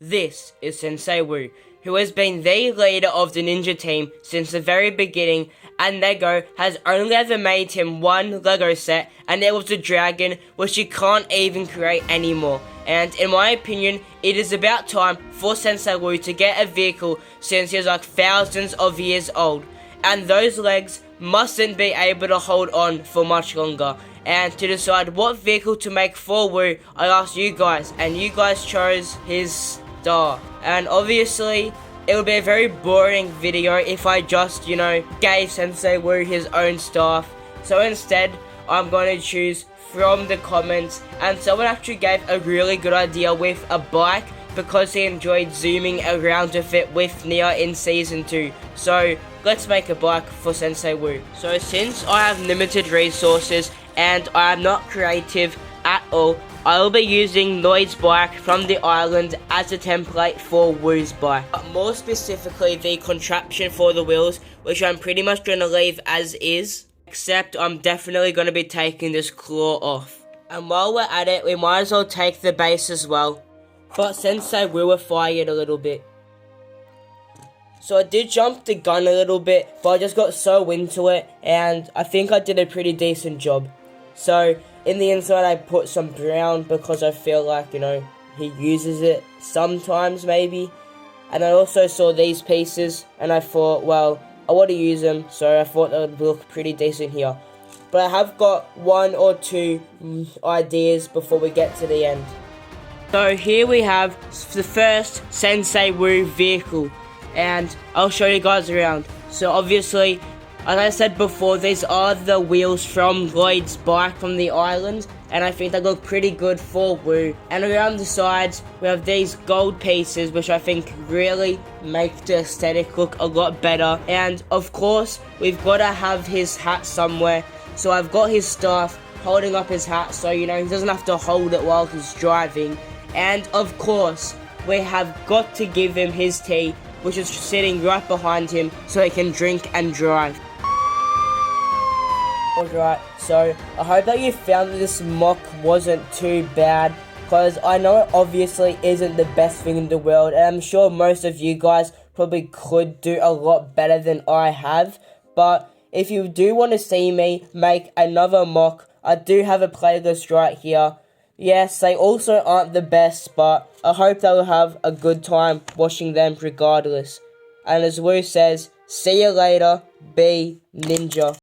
This is Sensei Wu, who has been the leader of the ninja team since the very beginning, and LEGO has only ever made him one LEGO set, and it was the dragon, which he can't even create anymore. And in my opinion, it is about time for Sensei Wu to get a vehicle since he's like thousands of years old, and those legs mustn't be able to hold on for much longer. And to decide what vehicle to make for Wu, I asked you guys, and you guys chose his star. And obviously, it would be a very boring video if I just, gave Sensei Wu his own stuff. So instead, I'm going to choose from the comments, and someone actually gave a really good idea with a bike because he enjoyed zooming around with it with Nia in Season 2. So let's make a bike for Sensei Wu. So since I have limited resources and I am not creative at all, I will be using Lloyd's bike from the island as a template for Wu's bike. But more specifically, the contraption for the wheels, which I'm pretty much going to leave as is, except I'm definitely going to be taking this claw off. And while we're at it, we might as well take the base as well. But Sensei Wu fired a little bit. So I did jump the gun a little bit, but I just got so into it, and I think I did a pretty decent job. So in the inside I put some brown because I feel like, he uses it sometimes maybe. And I also saw these pieces and I thought, well, I want to use them, so I thought that would look pretty decent here. But I have got one or two ideas before we get to the end. So here we have the first Sensei Wu vehicle, and I'll show you guys around. So obviously, as I said before, these are the wheels from Lloyd's bike from the island, and I think they look pretty good for Wu. And around the sides, we have these gold pieces, which I think really make the aesthetic look a lot better. And of course, we've got to have his hat somewhere, so I've got his staff holding up his hat, so he doesn't have to hold it while he's driving. And of course, we have got to give him his tea, which is sitting right behind him, so he can drink and drive. Alright, so I hope that you found that this mock wasn't too bad, because I know it obviously isn't the best thing in the world, and I'm sure most of you guys probably could do a lot better than I have. But if you do want to see me make another mock, I do have a playlist right here. Yes, they also aren't the best, but I hope they'll have a good time watching them regardless. And as Wu says, see you later, be ninja.